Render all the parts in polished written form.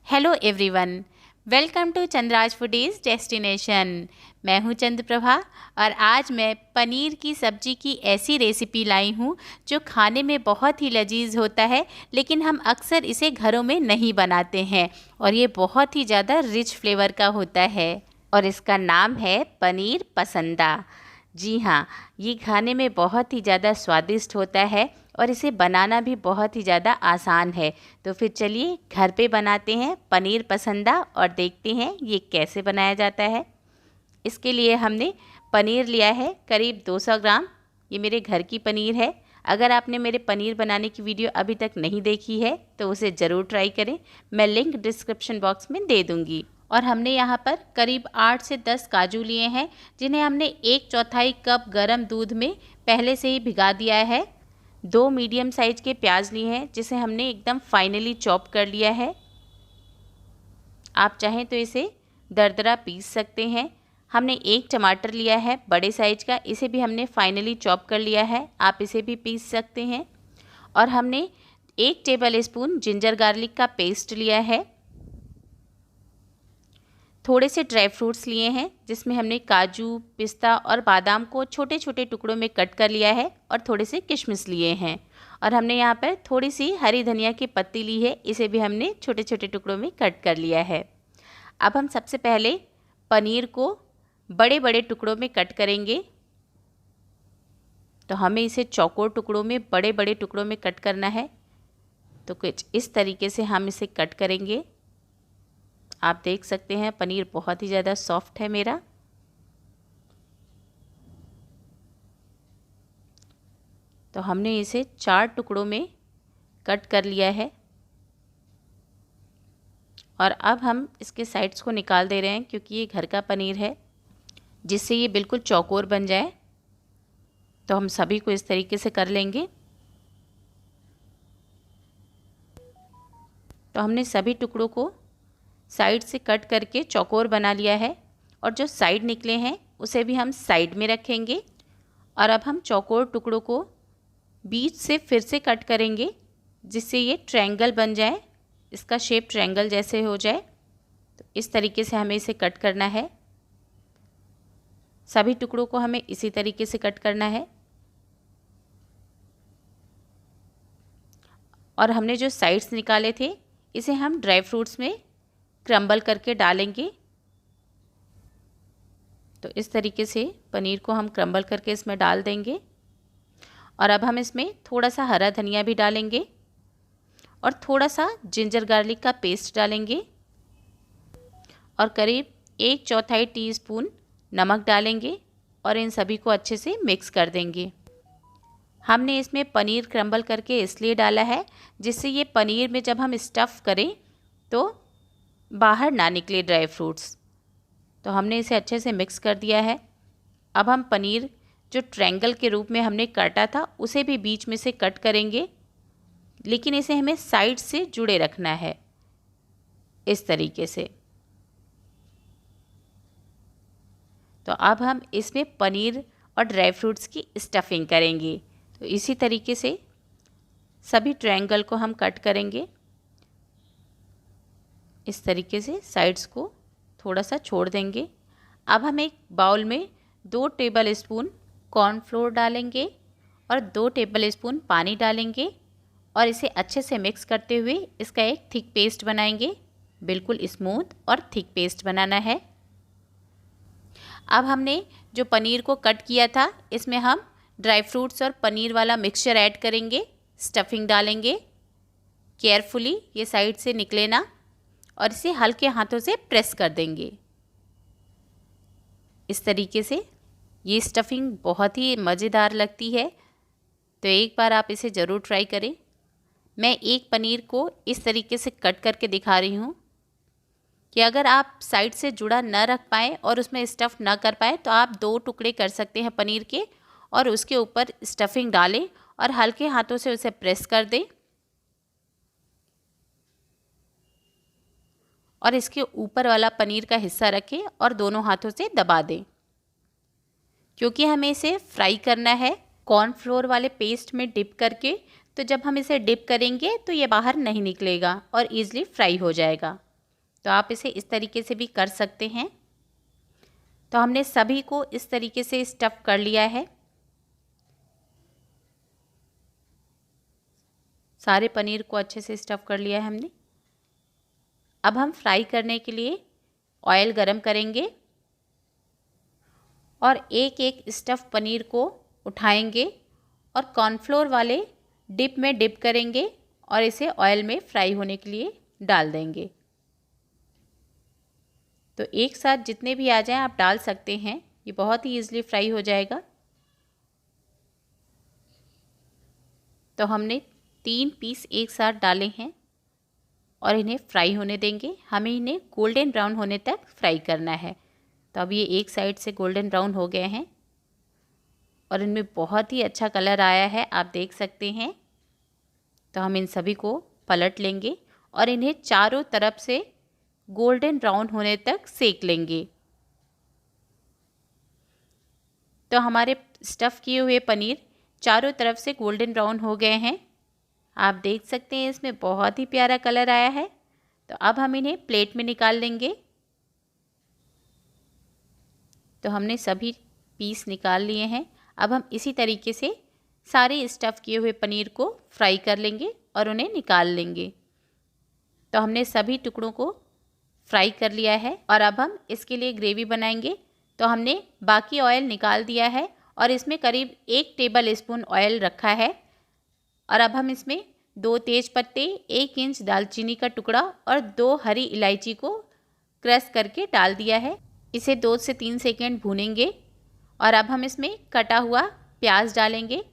Hello everyone, welcome to Chandra's foodies destination. मैं हूं चंद्रप्रभा और आज मैं पनीर की सब्ज़ी की ऐसी रेसिपी लाई हूं जो खाने में बहुत ही लजीज होता है, लेकिन हम अक्सर इसे घरों में नहीं बनाते हैं और ये बहुत ही ज़्यादा रिच फ्लेवर का होता है और इसका नाम है पनीर पसंदा। जी हाँ, ये खाने में बहुत ही ज़्यादा स्वादिष्ट होता है और इसे बनाना भी बहुत ही ज़्यादा आसान है। तो फिर चलिए घर पे बनाते हैं पनीर पसंदा और देखते हैं ये कैसे बनाया जाता है। इसके लिए हमने पनीर लिया है करीब 200 ग्राम। ये मेरे घर की पनीर है। अगर आपने मेरे पनीर बनाने की वीडियो अभी तक नहीं देखी है तो उसे ज़रूर ट्राई करें। मैं लिंक डिस्क्रिप्शन बॉक्स में दे दूँगी। और हमने यहाँ पर करीब 8 से 10 काजू लिए हैं, जिन्हें हमने 1/4 कप गर्म दूध में पहले से ही भिगा दिया है। 2 मीडियम साइज के प्याज लिए हैं, जिसे हमने एकदम फाइनली चॉप कर लिया है। आप चाहें तो इसे दरदरा पीस सकते हैं। हमने 1 टमाटर लिया है बड़े साइज का, इसे भी हमने फाइनली चॉप कर लिया है। आप इसे भी पीस सकते हैं। और हमने 1 टेबल स्पून जिंजर गार्लिक का पेस्ट लिया है। थोड़े से ड्राई फ्रूट्स लिए हैं, जिसमें हमने काजू, पिस्ता और बादाम को छोटे छोटे टुकड़ों में कट कर लिया है और थोड़े से किशमिश लिए हैं। और हमने यहाँ पर थोड़ी सी हरी धनिया की पत्ती ली है, इसे भी हमने छोटे छोटे टुकड़ों में कट कर लिया है। अब हम सबसे पहले पनीर को बड़े बड़े टुकड़ों में कट करेंगे। तो हमें इसे चौकोर टुकड़ों में बड़े बड़े टुकड़ों में कट करना है। तो कुछ इस तरीके से हम इसे कट करेंगे। आप देख सकते हैं पनीर बहुत ही ज़्यादा सॉफ्ट है मेरा। तो हमने इसे 4 टुकड़ों में कट कर लिया है और अब हम इसके साइड्स को निकाल दे रहे हैं, क्योंकि ये घर का पनीर है, जिससे ये बिल्कुल चौकोर बन जाए। तो हम सभी को इस तरीके से कर लेंगे। तो हमने सभी टुकड़ों को साइड से कट करके चौकोर बना लिया है और जो साइड निकले हैं उसे भी हम साइड में रखेंगे। और अब हम चौकोर टुकड़ों को बीच से फिर से कट करेंगे, जिससे ये ट्रायंगल बन जाए, इसका शेप ट्रायंगल जैसे हो जाए। तो इस तरीके से हमें इसे कट करना है। सभी टुकड़ों को हमें इसी तरीके से कट करना है। और हमने जो साइड्स निकाले थे, इसे हम ड्राई फ्रूट्स में क्रम्बल करके डालेंगे। तो इस तरीके से पनीर को हम क्रम्बल करके इसमें डाल देंगे। और अब हम इसमें थोड़ा सा हरा धनिया भी डालेंगे और थोड़ा सा जिंजर गार्लिक का पेस्ट डालेंगे और करीब 1/4 टीस्पून नमक डालेंगे और इन सभी को अच्छे से मिक्स कर देंगे। हमने इसमें पनीर क्रम्बल करके इसलिए डाला है, जिससे ये पनीर में जब हम स्टफ़ करें तो बाहर ना निकले ड्राई फ्रूट्स। तो हमने इसे अच्छे से मिक्स कर दिया है। अब हम पनीर जो ट्रायंगल के रूप में हमने काटा था, उसे भी बीच में से कट करेंगे, लेकिन इसे हमें साइड से जुड़े रखना है इस तरीके से। तो अब हम इसमें पनीर और ड्राई फ्रूट्स की स्टफिंग करेंगे। तो इसी तरीके से सभी ट्रायंगल को हम कट करेंगे। इस तरीके से साइड्स को थोड़ा सा छोड़ देंगे। अब हम एक बाउल में 2 टेबल स्पून कॉर्नफ्लोर डालेंगे और 2 टेबल स्पून पानी डालेंगे और इसे अच्छे से मिक्स करते हुए इसका एक थिक पेस्ट बनाएंगे। बिल्कुल स्मूथ और थिक पेस्ट बनाना है। अब हमने जो पनीर को कट किया था, इसमें हम ड्राई फ्रूट्स और पनीर वाला मिक्सचर ऐड करेंगे, स्टफिंग डालेंगे। केयरफुली ये साइड से निकले ना, और इसे हल्के हाथों से प्रेस कर देंगे। इस तरीके से ये स्टफिंग बहुत ही मज़ेदार लगती है। तो एक बार आप इसे ज़रूर ट्राई करें। मैं एक पनीर को इस तरीके से कट करके दिखा रही हूँ कि अगर आप साइड से जुड़ा न रख पाएँ और उसमें स्टफ़ ना कर पाए, तो आप 2 टुकड़े कर सकते हैं पनीर के और उसके ऊपर स्टफिंग डालें और हल्के हाथों से उसे प्रेस कर दें और इसके ऊपर वाला पनीर का हिस्सा रखें और दोनों हाथों से दबा दें। क्योंकि हमें इसे फ्राई करना है कॉर्नफ्लोर वाले पेस्ट में डिप करके, तो जब हम इसे डिप करेंगे तो ये बाहर नहीं निकलेगा और ईज़िली फ्राई हो जाएगा। तो आप इसे इस तरीके से भी कर सकते हैं। तो हमने सभी को इस तरीके से स्टफ़ कर लिया है। सारे पनीर को अच्छे से स्टफ़ कर लिया है हमने। अब हम फ्राई करने के लिए ऑयल गरम करेंगे और एक एक स्टफ़ पनीर को उठाएंगे और कॉर्नफ्लोर वाले डिप में डिप करेंगे और इसे ऑयल में फ्राई होने के लिए डाल देंगे। तो एक साथ जितने भी आ जाएं आप डाल सकते हैं, ये बहुत ही ईज़िली फ्राई हो जाएगा। तो हमने 3 पीस एक साथ डाले हैं और इन्हें फ्राई होने देंगे। हमें इन्हें गोल्डन ब्राउन होने तक फ्राई करना है। तो अब ये एक साइड से गोल्डन ब्राउन हो गए हैं और इनमें बहुत ही अच्छा कलर आया है, आप देख सकते हैं। तो हम इन सभी को पलट लेंगे और इन्हें चारों तरफ से गोल्डन ब्राउन होने तक सेक लेंगे। तो हमारे स्टफ़ किए हुए पनीर चारों तरफ से गोल्डन ब्राउन हो गए हैं, आप देख सकते हैं। इसमें बहुत ही प्यारा कलर आया है। तो अब हम इन्हें प्लेट में निकाल लेंगे। तो हमने सभी पीस निकाल लिए हैं। अब हम इसी तरीके से सारे स्टफ़ किए हुए पनीर को फ्राई कर लेंगे और उन्हें निकाल लेंगे। तो हमने सभी टुकड़ों को फ्राई कर लिया है और अब हम इसके लिए ग्रेवी बनाएंगे। तो हमने बाकी ऑयल निकाल दिया है और इसमें करीब 1 टेबल स्पून ऑयल रखा है और अब हम इसमें 2 तेज पत्ते, 1 इंच दालचीनी का टुकड़ा और 2 हरी इलायची को क्रश करके डाल दिया है। इसे 2 से 3 सेकंड भूनेंगे और अब हम इसमें कटा हुआ प्याज डालेंगे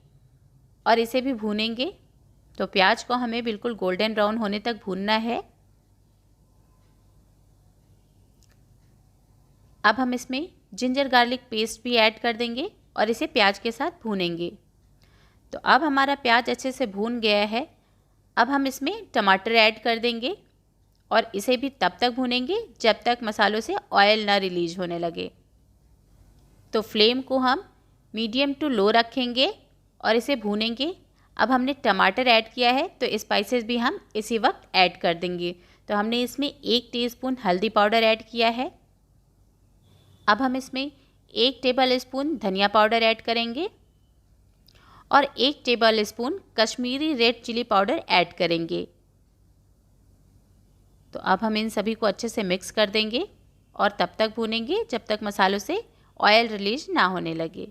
और इसे भी भूनेंगे। तो प्याज को हमें बिल्कुल गोल्डन ब्राउन होने तक भूनना है। अब हम इसमें जिंजर गार्लिक पेस्ट भी ऐड कर देंगे और इसे प्याज के साथ भूनेंगे। तो अब हमारा प्याज अच्छे से भून गया है। अब हम इसमें टमाटर ऐड कर देंगे और इसे भी तब तक भूनेंगे जब तक मसालों से ऑयल ना रिलीज होने लगे। तो फ्लेम को हम मीडियम टू लो रखेंगे और इसे भूनेंगे। अब हमने टमाटर ऐड किया है तो स्पाइसेस भी हम इसी वक्त ऐड कर देंगे। तो हमने इसमें 1 टीस्पून हल्दी पाउडर ऐड किया है। अब हम इसमें 1 टेबल स्पून धनिया पाउडर ऐड करेंगे और 1 tablespoon Kashmiri red chilli powder add करेंगे। तो अब हम इन सभी को अच्छे से मिक्स कर देंगे और तब तक भूनेंगे जब तक मसालों से ऑयल रिलीज ना होने लगे।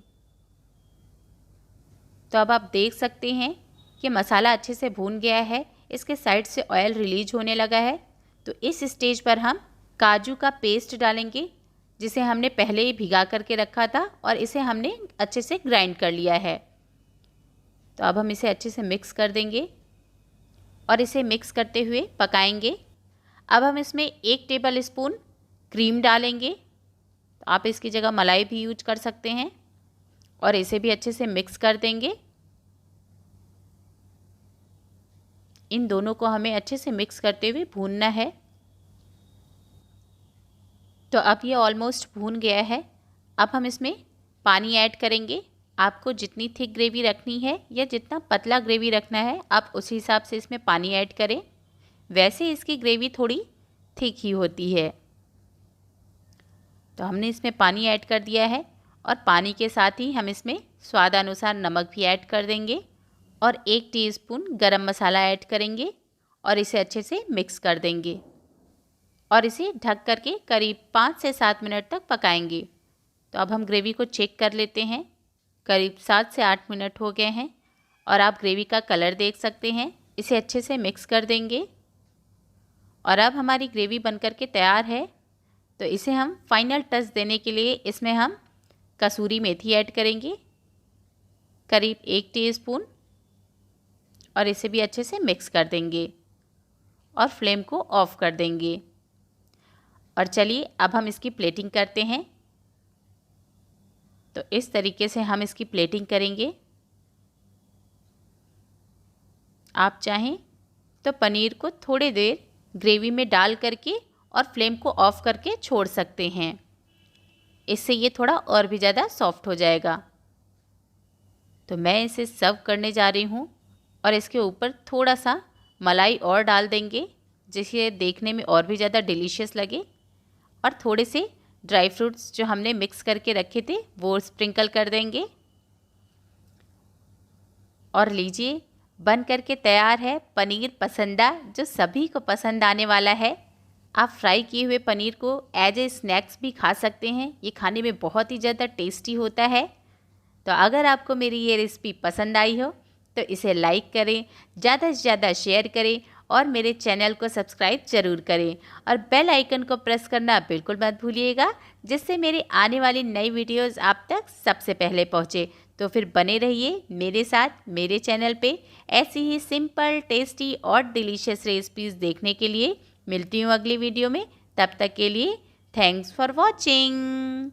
तो अब आप देख सकते हैं कि मसाला अच्छे से भून गया है, इसके साइड से ऑयल रिलीज होने लगा है। तो इस स्टेज पर हम काजू का पेस्ट डालेंगे जिसे हमने पहले ही भिगा करके रखा था और इसे हमने अच्छे से ग्राइंड कर लिया है। तो अब हम इसे अच्छे से मिक्स कर देंगे और इसे मिक्स करते हुए पकाएंगे। अब हम इसमें 1 टेबल स्पून क्रीम डालेंगे। तो आप इसकी जगह मलाई भी यूज कर सकते हैं और इसे भी अच्छे से मिक्स कर देंगे। इन दोनों को हमें अच्छे से मिक्स करते हुए भूनना है। तो अब ये ऑलमोस्ट भून गया है। अब हम इसमें पानी ऐड करेंगे। आपको जितनी थिक ग्रेवी रखनी है या जितना पतला ग्रेवी रखना है आप उसी हिसाब से इसमें पानी ऐड करें। वैसे इसकी ग्रेवी थोड़ी थिक ही होती है। तो हमने इसमें पानी ऐड कर दिया है और पानी के साथ ही हम इसमें स्वादानुसार नमक भी ऐड कर देंगे और 1 टीस्पून गरम मसाला ऐड करेंगे और इसे अच्छे से मिक्स कर देंगे और इसे ढक करके करीब 5 से 7 मिनट तक पकाएंगे। तो अब हम ग्रेवी को चेक कर लेते हैं। करीब 7 से 8 मिनट हो गए हैं और आप ग्रेवी का कलर देख सकते हैं। इसे अच्छे से मिक्स कर देंगे और अब हमारी ग्रेवी बनकर के तैयार है। तो इसे हम फाइनल टच देने के लिए इसमें हम कसूरी मेथी ऐड करेंगे करीब 1 टीस्पून और इसे भी अच्छे से मिक्स कर देंगे और फ्लेम को ऑफ कर देंगे। और चलिए अब हम इसकी प्लेटिंग करते हैं। तो इस तरीके से हम इसकी प्लेटिंग करेंगे। आप चाहें तो पनीर को थोड़ी देर ग्रेवी में डाल करके और फ्लेम को ऑफ करके छोड़ सकते हैं। इससे ये थोड़ा और भी ज़्यादा सॉफ्ट हो जाएगा। तो मैं इसे सर्व करने जा रही हूँ और इसके ऊपर थोड़ा सा मलाई और डाल देंगे जिसे देखने में और भी ज़्यादा डिलीशियस लगे। और थोड़े से ड्राई फ्रूट्स जो हमने मिक्स करके रखे थे वो स्प्रिंकल कर देंगे। और लीजिए, बन करके तैयार है पनीर पसंदा, जो सभी को पसंद आने वाला है। आप फ्राई किए हुए पनीर को एज ए स्नैक्स भी खा सकते हैं। ये खाने में बहुत ही ज़्यादा टेस्टी होता है। तो अगर आपको मेरी ये रेसिपी पसंद आई हो तो इसे लाइक करें, ज़्यादा से ज़्यादा शेयर करें और मेरे चैनल को सब्सक्राइब ज़रूर करें और बेल आइकन को प्रेस करना बिल्कुल मत भूलिएगा, जिससे मेरी आने वाली नई वीडियोस आप तक सबसे पहले पहुँचे। तो फिर बने रहिए मेरे साथ मेरे चैनल पे ऐसी ही सिंपल, टेस्टी और डिलीशियस रेसिपीज़ देखने के लिए। मिलती हूँ अगली वीडियो में, तब तक के लिए थैंक्स फॉर वॉचिंग।